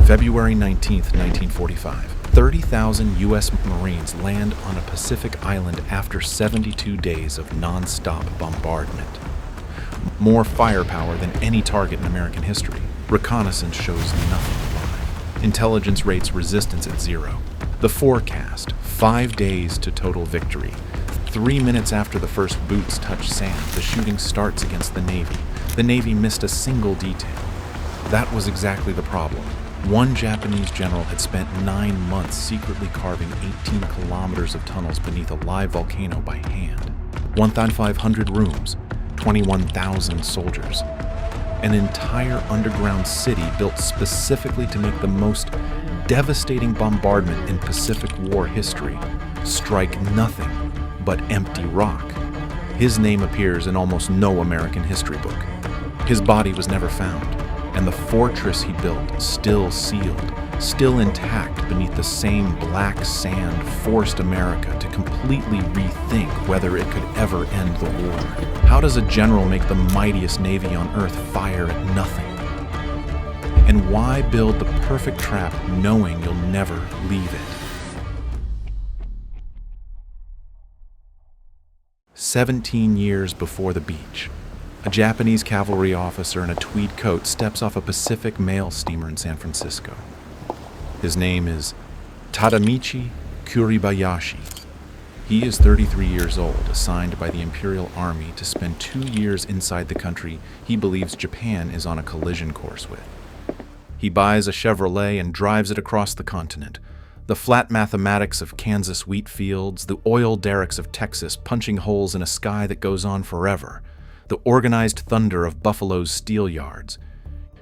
February 19, 1945. 30,000 U.S. Marines land on a Pacific island after 72 days of non-stop bombardment. More firepower than any target in American history. Reconnaissance shows nothing alive. Intelligence rates resistance at 0. The forecast, 5 days to total victory. 3 minutes after the first boots touch sand, the shooting starts against the Navy. The Navy missed a single detail. That was exactly the problem. One Japanese general had spent 9 months secretly carving 18 kilometers of tunnels beneath a live volcano by hand. 1,500 rooms, 21,000 soldiers. An entire underground city built specifically to make the most devastating bombardment in Pacific War history strike nothing but empty rock. His name appears in almost no American history book. His body was never found, and the fortress he built, still sealed, still intact beneath the same black sand, forced America to completely rethink whether it could ever end the war. How does a general make the mightiest navy on earth fire at nothing? And why build the perfect trap knowing you'll never leave it? 17 years before the beach, a Japanese cavalry officer in a tweed coat steps off a Pacific mail steamer in San Francisco. His name is Tadamichi Kuribayashi. He is 33 years old, assigned by the Imperial Army to spend 2 years inside the country he believes Japan is on a collision course with. He buys a Chevrolet and drives it across the continent. The flat mathematics of Kansas wheat fields, the oil derricks of Texas punching holes in a sky that goes on forever, the organized thunder of Buffalo's steel yards.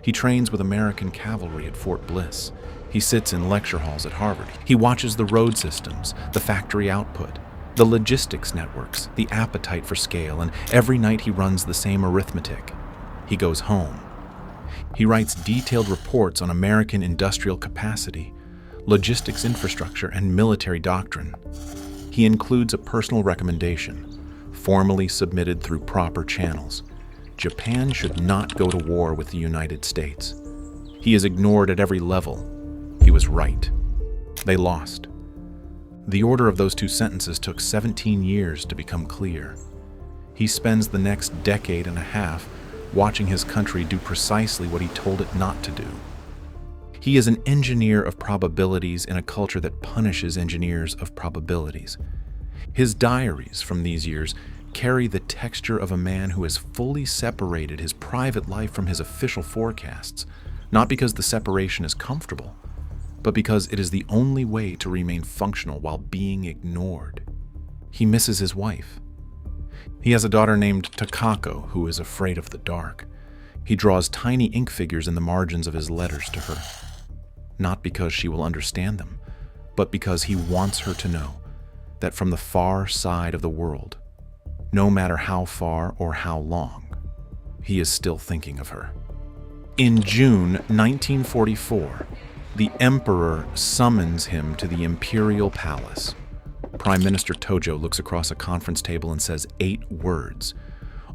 He trains with American cavalry at Fort Bliss. He sits in lecture halls at Harvard. He watches the road systems, the factory output, the logistics networks, the appetite for scale, and every night he runs the same arithmetic. He goes home. He writes detailed reports on American industrial capacity, logistics infrastructure, and military doctrine. He includes a personal recommendation, formally submitted through proper channels. Japan should not go to war with the United States. He is ignored at every level. He was right. They lost. The order of those 2 sentences took 17 years to become clear. He spends the next decade and a half watching his country do precisely what he told it not to do. He is an engineer of probabilities in a culture that punishes engineers of probabilities. His diaries from these years carry the texture of a man who has fully separated his private life from his official forecasts, not because the separation is comfortable, but because it is the only way to remain functional while being ignored. He misses his wife. He has a daughter named Takako who is afraid of the dark. He draws tiny ink figures in the margins of his letters to her, not because she will understand them, but because he wants her to know that from the far side of the world, no matter how far or how long, he is still thinking of her. In June 1944, the Emperor summons him to the Imperial Palace. Prime Minister Tojo looks across a conference table and says 8 words.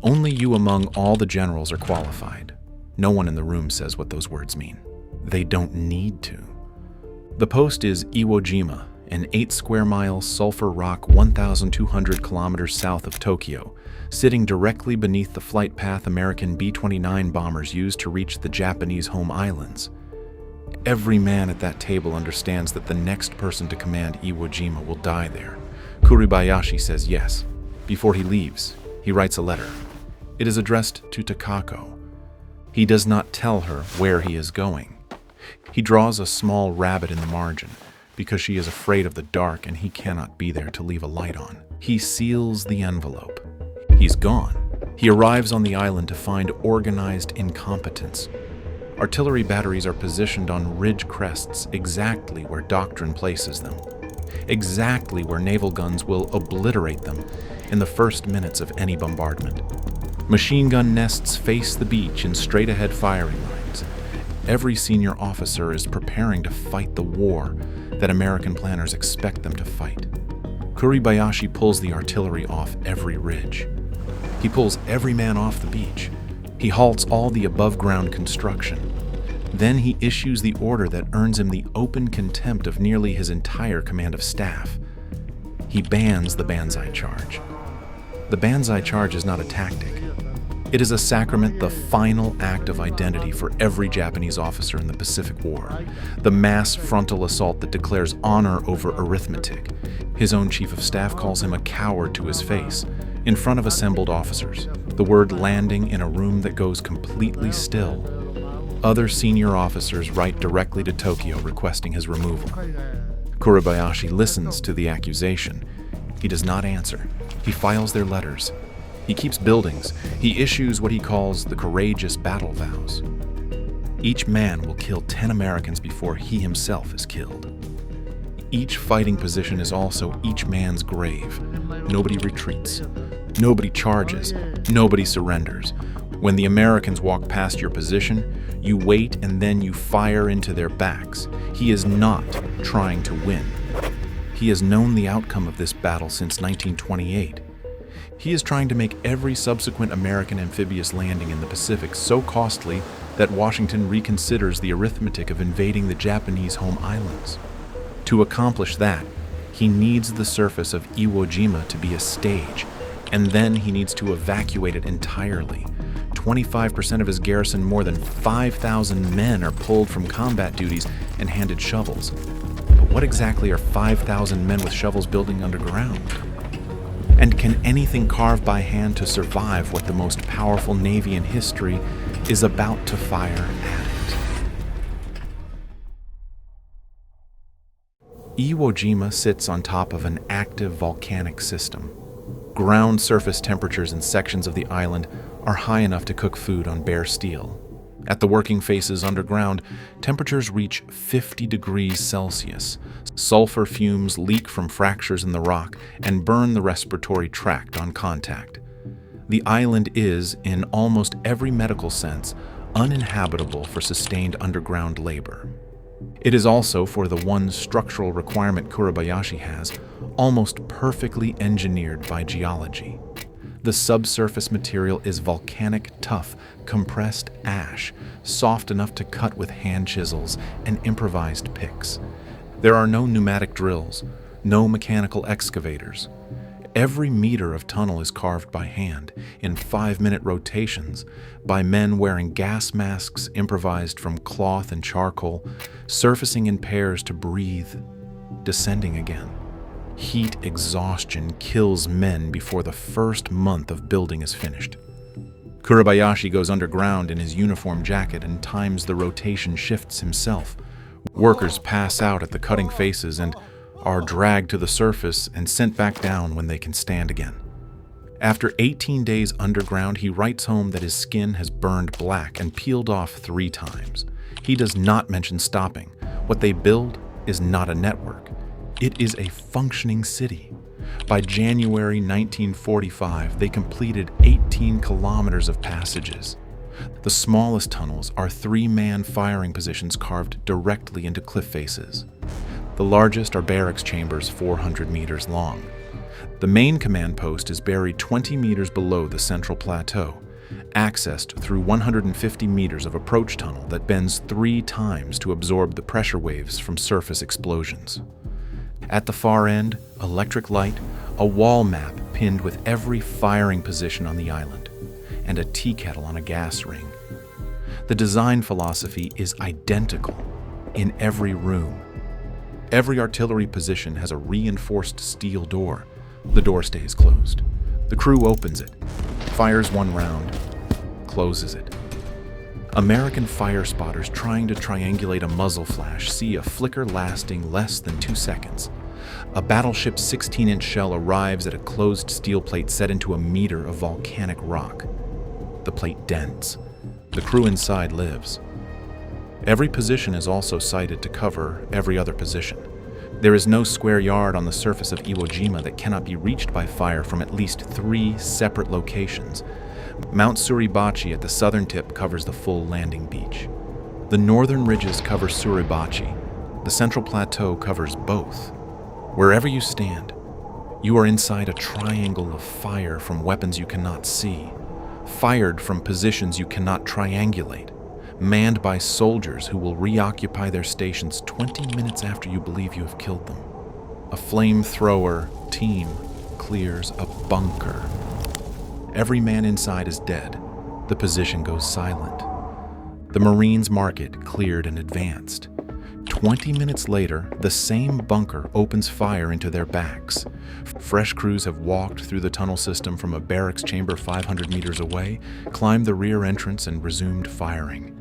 Only you among all the generals are qualified. No one in the room says what those words mean. They don't need to. The post is Iwo Jima, an 8-square-mile sulfur rock 1,200 kilometers south of Tokyo, sitting directly beneath the flight path American B-29 bombers used to reach the Japanese home islands. Every man at that table understands that the next person to command Iwo Jima will die there. Kuribayashi says yes. Before he leaves, he writes a letter. It is addressed to Takako. He does not tell her where he is going. He draws a small rabbit in the margin, because she is afraid of the dark and he cannot be there to leave a light on. He seals the envelope. He's gone. He arrives on the island to find organized incompetence. Artillery batteries are positioned on ridge crests exactly where doctrine places them, exactly where naval guns will obliterate them in the first minutes of any bombardment. Machine gun nests face the beach in straight-ahead firing lines. Every senior officer is preparing to fight the war that American planners expect them to fight. Kuribayashi pulls the artillery off every ridge. He pulls every man off the beach. He halts all the above-ground construction. Then he issues the order that earns him the open contempt of nearly his entire command of staff. He bans the Banzai Charge. The Banzai Charge is not a tactic. It is a sacrament, the final act of identity for every Japanese officer in the Pacific War. The mass frontal assault that declares honor over arithmetic. His own chief of staff calls him a coward to his face, in front of assembled officers. The word landing in a room that goes completely still. Other senior officers write directly to Tokyo requesting his removal. Kuribayashi listens to the accusation. He does not answer. He files their letters. He keeps buildings. He issues what he calls the courageous battle vows. Each man will kill 10 Americans before he himself is killed. Each fighting position is also each man's grave. Nobody retreats. Nobody charges. Nobody surrenders. When the Americans walk past your position, you wait and then you fire into their backs. He is not trying to win. He has known the outcome of this battle since 1928. He is trying to make every subsequent American amphibious landing in the Pacific so costly that Washington reconsiders the arithmetic of invading the Japanese home islands. To accomplish that, he needs the surface of Iwo Jima to be a stage, and then he needs to evacuate it entirely. 25% of his garrison, more than 5,000 men, are pulled from combat duties and handed shovels. But what exactly are 5,000 men with shovels building underground? And can anything carved by hand to survive what the most powerful navy in history is about to fire at it? Iwo Jima sits on top of an active volcanic system. Ground surface temperatures in sections of the island are high enough to cook food on bare steel. At the working faces underground, temperatures reach 50 degrees Celsius. Sulfur fumes leak from fractures in the rock and burn the respiratory tract on contact. The island is, in almost every medical sense, uninhabitable for sustained underground labor. It is also, for the one structural requirement Kuribayashi has, almost perfectly engineered by geology. The subsurface material is volcanic tough, compressed ash, soft enough to cut with hand chisels and improvised picks. There are no pneumatic drills, no mechanical excavators. Every meter of tunnel is carved by hand, in 5-minute rotations, by men wearing gas masks improvised from cloth and charcoal, surfacing in pairs to breathe, descending again. Heat exhaustion kills men before the first month of building is finished. Kuribayashi goes underground in his uniform jacket and times the rotation shifts himself. Workers pass out at the cutting faces and are dragged to the surface and sent back down when they can stand again. After 18 days underground, he writes home that his skin has burned black and peeled off 3 times. He does not mention stopping. What they build is not a network. It is a functioning city. By January 1945, they completed 18 kilometers of passages. The smallest tunnels are 3-man firing positions carved directly into cliff faces. The largest are barracks chambers 400 meters long. The main command post is buried 20 meters below the central plateau, accessed through 150 meters of approach tunnel that bends 3 times to absorb the pressure waves from surface explosions. At the far end, electric light, a wall map pinned with every firing position on the island, and a tea kettle on a gas ring. The design philosophy is identical in every room. Every artillery position has a reinforced steel door. The door stays closed. The crew opens it, fires 1 round, closes it. American fire spotters trying to triangulate a muzzle flash see a flicker lasting less than 2 seconds. A battleship's 16-inch shell arrives at a closed steel plate set into a meter of volcanic rock. The plate dents. The crew inside lives. Every position is also sighted to cover every other position. There is no square yard on the surface of Iwo Jima that cannot be reached by fire from at least 3 separate locations. Mount Suribachi at the southern tip covers the full landing beach. The northern ridges cover Suribachi. The central plateau covers both. Wherever you stand, you are inside a triangle of fire from weapons you cannot see, fired from positions you cannot triangulate. manned by soldiers who will reoccupy their stations 20 minutes after you believe you have killed them. A flamethrower team clears a bunker. Every man inside is dead. The position goes silent. The Marines mark it cleared and advanced. 20 minutes later, the same bunker opens fire into their backs. Fresh crews have walked through the tunnel system from a barracks chamber 500 meters away, climbed the rear entrance, and resumed firing.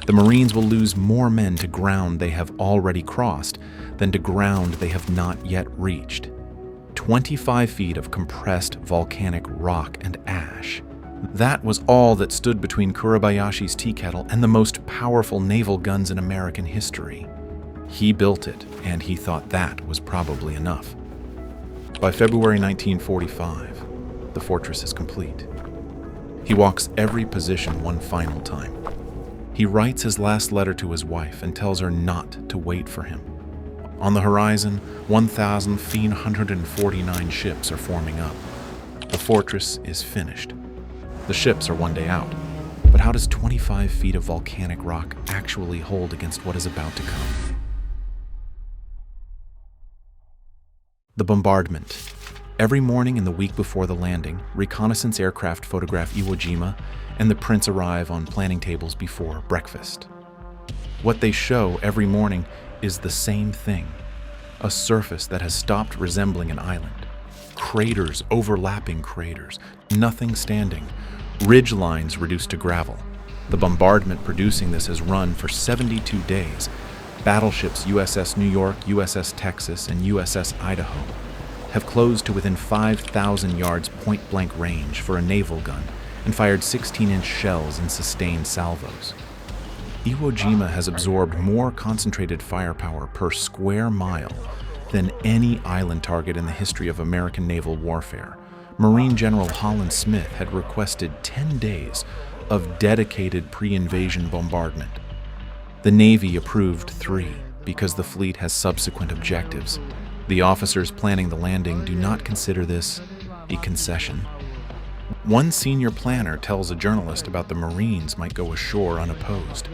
The Marines will lose more men to ground they have already crossed than to ground they have not yet reached. 25 feet of compressed volcanic rock and ash. That was all that stood between Kuribayashi's tea kettle and the most powerful naval guns in American history. He built it, and he thought that was probably enough. By February 1945, the fortress is complete. He walks every position one final time. He writes his last letter to his wife and tells her not to wait for him. On the horizon, 1,149 ships are forming up. The fortress is finished. The ships are one day out. But how does 25 feet of volcanic rock actually hold against what is about to come? The bombardment. Every morning in the week before the landing, reconnaissance aircraft photograph Iwo Jima, and the prints arrive on planning tables before breakfast. What they show every morning is the same thing: a surface that has stopped resembling an island. Craters overlapping craters, nothing standing, ridge lines reduced to gravel. The bombardment producing this has run for 72 days. Battleships USS New York, USS Texas, and USS Idaho have closed to within 5,000 yards point-blank range for a naval gun and fired 16-inch shells in sustained salvos. Iwo Jima has absorbed more concentrated firepower per square mile than any island target in the history of American naval warfare. Marine General Holland Smith had requested 10 days of dedicated pre-invasion bombardment. The Navy approved 3 because the fleet has subsequent objectives. The officers planning the landing do not consider this a concession. One senior planner tells a journalist about the Marines might go ashore unopposed.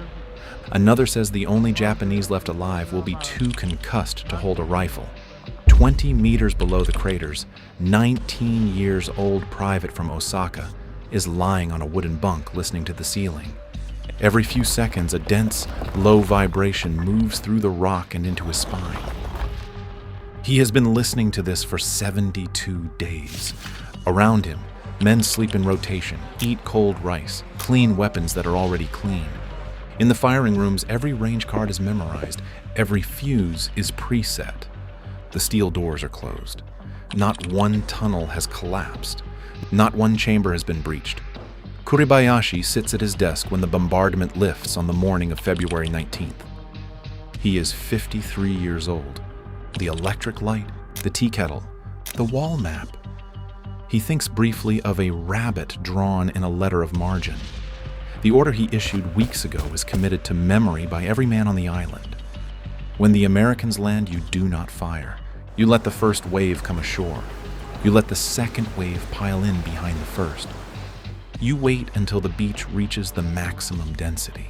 Another says the only Japanese left alive will be too concussed to hold a rifle. 20 meters below the craters, 19-year-old private from Osaka is lying on a wooden bunk listening to the ceiling. Every few seconds, a dense, low vibration moves through the rock and into his spine. He has been listening to this for 72 days. Around him, men sleep in rotation, eat cold rice, clean weapons that are already clean. In the firing rooms, every range card is memorized, every fuse is preset. The steel doors are closed. Not one tunnel has collapsed. Not one chamber has been breached. Kuribayashi sits at his desk when the bombardment lifts on the morning of February 19th. He is 53 years old. The electric light, the tea kettle, the wall map. He thinks briefly of a rabbit drawn in a letter of margin. The order he issued weeks ago is committed to memory by every man on the island. When the Americans land, you do not fire. You let the first wave come ashore. You let the second wave pile in behind the first. You wait until the beach reaches the maximum density.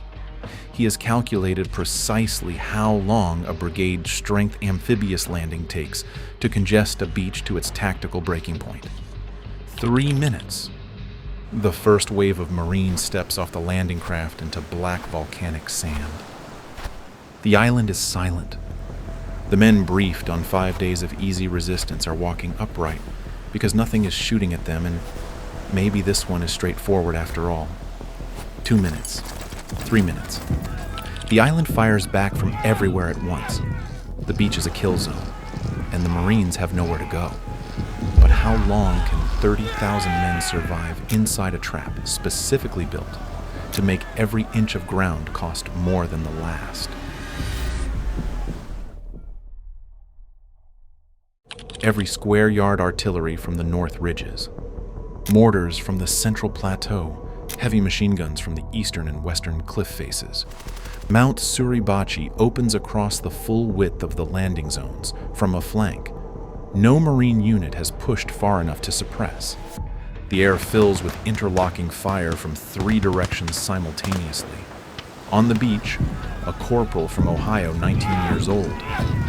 He has calculated precisely how long a brigade strength amphibious landing takes to congest a beach to its tactical breaking point. 3 minutes. The first wave of Marines steps off the landing craft into black volcanic sand. The island is silent. The men briefed on 5 days of easy resistance are walking upright because nothing is shooting at them, and maybe this one is straightforward after all. 2 minutes. 3 minutes. The island fires back from everywhere at once. The beach is a kill zone, and the Marines have nowhere to go. But how long can 30,000 men survive inside a trap specifically built to make every inch of ground cost more than the last? Every square yard artillery from the north ridges, mortars from the central plateau, heavy machine guns from the eastern and western cliff faces. Mount Suribachi opens across the full width of the landing zones from a flank. No Marine unit has pushed far enough to suppress. The air fills with interlocking fire from 3 directions simultaneously. On the beach, a corporal from Ohio, 19 years old,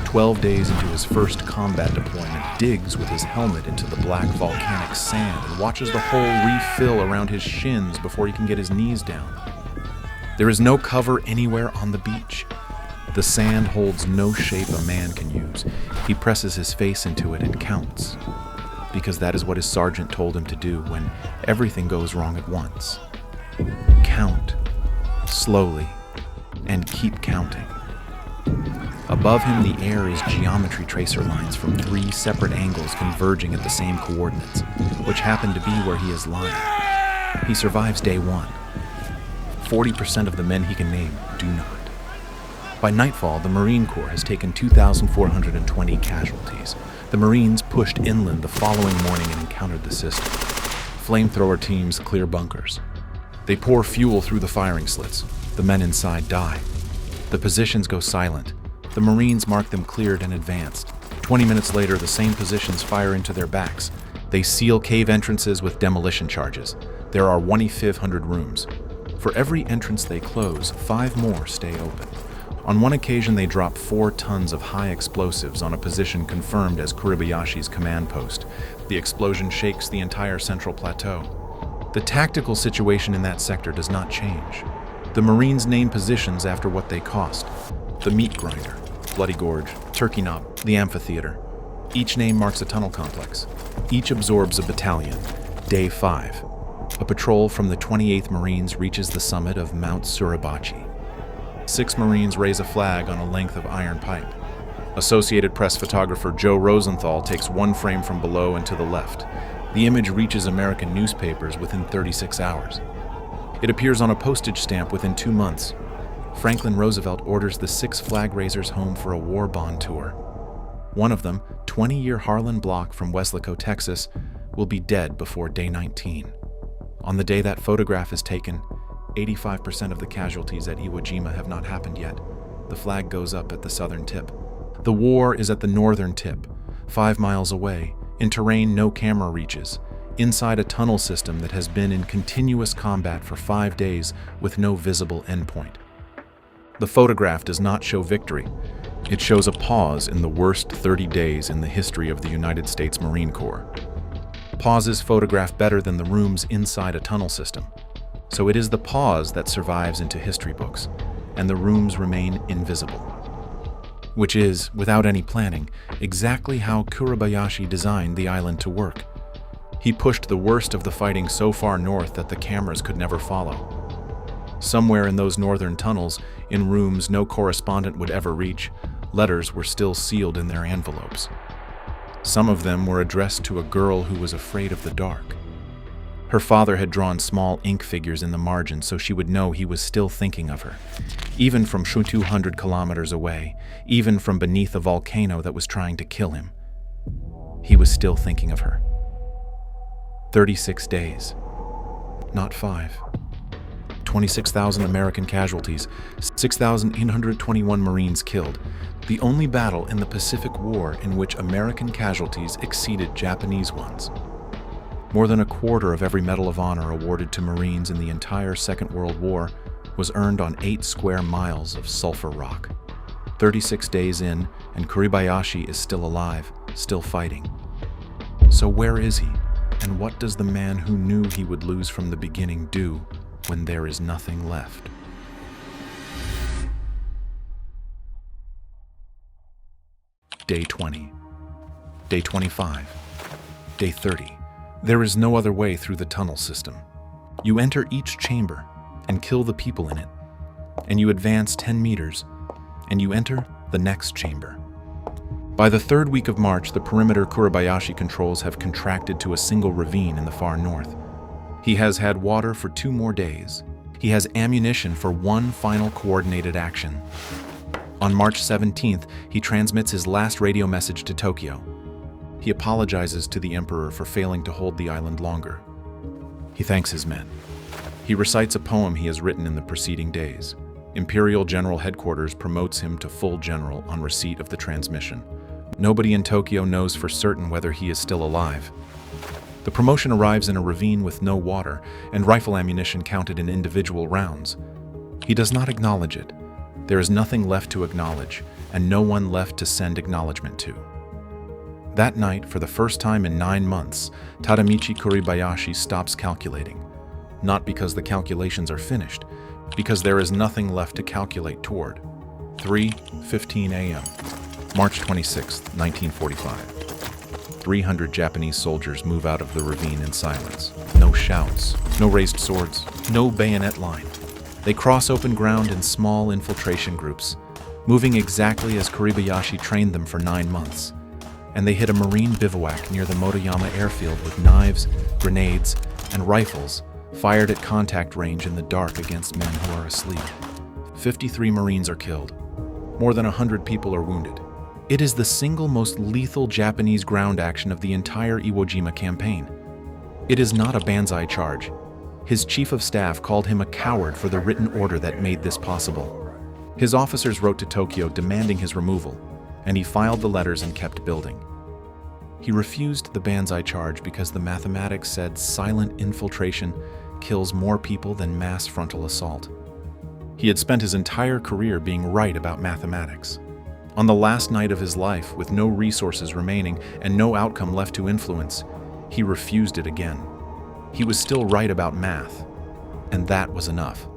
12 days into his first combat deployment, digs with his helmet into the black volcanic sand and watches the hole refill around his shins before he can get his knees down. There is no cover anywhere on the beach. The sand holds no shape a man can use. He presses his face into it and counts, because that is what his sergeant told him to do when everything goes wrong at once. Count, slowly, and keep counting. Above him, the air is geometry tracer lines from 3 separate angles converging at the same coordinates, which happen to be where he is lying. He survives day 1. 40% of the men he can name do not. By nightfall, the Marine Corps has taken 2,420 casualties. The Marines pushed inland the following morning and encountered the system. Flamethrower teams clear bunkers. They pour fuel through the firing slits. The men inside die. The positions go silent. The Marines mark them cleared and advanced. 20 minutes later, the same positions fire into their backs. They seal cave entrances with demolition charges. There are 2,500 rooms. For every entrance they close, 5 more stay open. On one occasion, they drop 4 tons of high explosives on a position confirmed as Kuribayashi's command post. The explosion shakes the entire central plateau. The tactical situation in that sector does not change. The Marines name positions after what they cost. The Meat Grinder, Bloody Gorge, Turkey Knob, the Amphitheater. Each name marks a tunnel complex. Each absorbs a battalion. Day 5. A patrol from the 28th Marines reaches the summit of Mount Suribachi. 6 Marines raise a flag on a length of iron pipe. Associated Press photographer Joe Rosenthal takes 1 frame from below and to the left. The image reaches American newspapers within 36 hours. It appears on a postage stamp within 2 months. Franklin Roosevelt orders the 6 flag raisers home for a war bond tour. One of them, 20-year Harlan Block from Weslaco, Texas, will be dead before day 19. On the day that photograph is taken, 85% of the casualties at Iwo Jima have not happened yet. The flag goes up at the southern tip. The war is at the northern tip, 5 miles away, in terrain no camera reaches, inside a tunnel system that has been in continuous combat for 5 days with no visible endpoint. The photograph does not show victory. It shows a pause in the worst 30 days in the history of the United States Marine Corps. Pauses photograph better than the rooms inside a tunnel system. So it is the pause that survives into history books, and the rooms remain invisible. Which is, without any planning, exactly how Kuribayashi designed the island to work. He pushed the worst of the fighting so far north that the cameras could never follow. Somewhere in those northern tunnels, in rooms no correspondent would ever reach, letters were still sealed in their envelopes. Some of them were addressed to a girl who was afraid of the dark. Her father had drawn small ink figures in the margin so she would know he was still thinking of her, even from 200 kilometers away, even from beneath a volcano that was trying to kill him. He was still thinking of her. 36 days, not 5. 26,000 American casualties, 6,821 Marines killed, the only battle in the Pacific War in which American casualties exceeded Japanese ones. More than a quarter of every Medal of Honor awarded to Marines in the entire Second World War was earned on 8 square miles of sulfur rock. 36 days in, and Kuribayashi is still alive, still fighting. So where is he, and what does the man who knew he would lose from the beginning do when there is nothing left? Day 20. Day 25. Day 30. There is no other way through the tunnel system. You enter each chamber and kill the people in it, and you advance 10 meters, and you enter the next chamber. By the 3rd week of March, the perimeter Kuribayashi controls have contracted to a single ravine in the far north. He has had water for 2 more days. He has ammunition for one final coordinated action. On March 17th, he transmits his last radio message to Tokyo. He apologizes to the emperor for failing to hold the island longer. He thanks his men. He recites a poem he has written in the preceding days. Imperial General Headquarters promotes him to full general on receipt of the transmission. Nobody in Tokyo knows for certain whether he is still alive. The promotion arrives in a ravine with no water and rifle ammunition counted in individual rounds. He does not acknowledge it. There is nothing left to acknowledge, and no one left to send acknowledgement to. That night, for the first time in 9 months, Tadamichi Kuribayashi stops calculating. Not because the calculations are finished, because there is nothing left to calculate toward. 3:15 a.m., March 26, 1945. 300 Japanese soldiers move out of the ravine in silence. No shouts, no raised swords, no bayonet line. They cross open ground in small infiltration groups, moving exactly as Kuribayashi trained them for 9 months. And they hit a Marine bivouac near the Motoyama airfield with knives, grenades, and rifles fired at contact range in the dark against men who are asleep. 53 Marines are killed. More than 100 people are wounded. It is the single most lethal Japanese ground action of the entire Iwo Jima campaign. It is not a banzai charge. His chief of staff called him a coward for the written order that made this possible. His officers wrote to Tokyo demanding his removal, and he filed the letters and kept building. He refused the banzai charge because the mathematics said silent infiltration kills more people than mass frontal assault. He had spent his entire career being right about mathematics. On the last night of his life, with no resources remaining and no outcome left to influence, he refused it again. He was still right about math, and that was enough.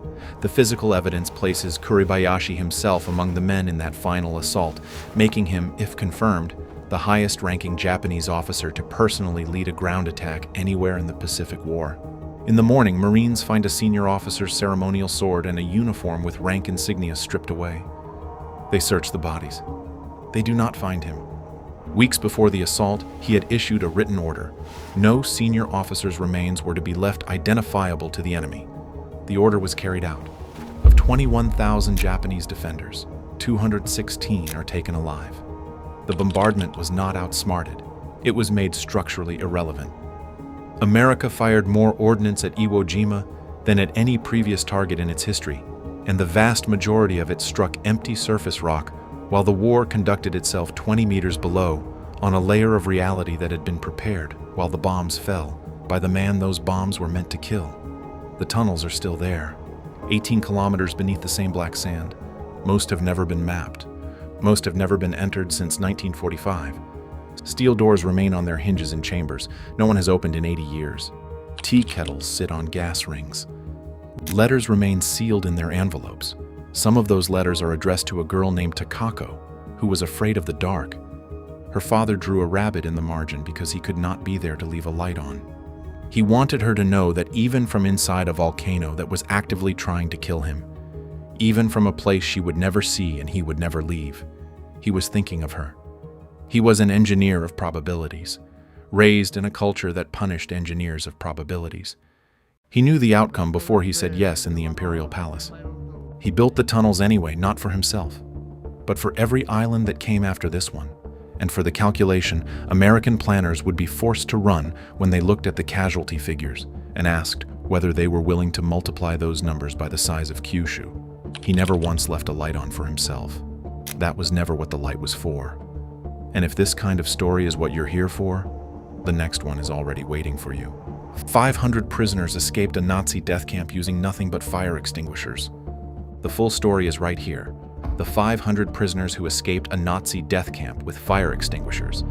The physical evidence places Kuribayashi himself among the men in that final assault, making him, if confirmed, the highest-ranking Japanese officer to personally lead a ground attack anywhere in the Pacific War. In the morning, Marines find a senior officer's ceremonial sword and a uniform with rank insignia stripped away. They search the bodies. They do not find him. Weeks before the assault, he had issued a written order. No senior officer's remains were to be left identifiable to the enemy. The order was carried out. Of 21,000 Japanese defenders, 216 are taken alive. The bombardment was not outsmarted. It was made structurally irrelevant. America fired more ordnance at Iwo Jima than at any previous target in its history, and the vast majority of it struck empty surface rock while the war conducted itself 20 meters below on a layer of reality that had been prepared while the bombs fell by the man those bombs were meant to kill. The tunnels are still there, 18 kilometers beneath the same black sand. Most have never been mapped. Most have never been entered since 1945. Steel doors remain on their hinges in chambers. No one has opened in 80 years. Tea kettles sit on gas rings. Letters remain sealed in their envelopes. Some of those letters are addressed to a girl named Takako, who was afraid of the dark. Her father drew a rabbit in the margin because he could not be there to leave a light on. He wanted her to know that even from inside a volcano that was actively trying to kill him, even from a place she would never see and he would never leave, he was thinking of her. He was an engineer of probabilities, raised in a culture that punished engineers of probabilities. He knew the outcome before he said yes in the Imperial Palace. He built the tunnels anyway, not for himself, but for every island that came after this one, and for the calculation American planners would be forced to run when they looked at the casualty figures and asked whether they were willing to multiply those numbers by the size of Kyushu. He never once left a light on for himself. That was never what the light was for. And if this kind of story is what you're here for, the next one is already waiting for you. 500 prisoners escaped a Nazi death camp using nothing but fire extinguishers. The full story is right here. The 500 prisoners who escaped a Nazi death camp with fire extinguishers.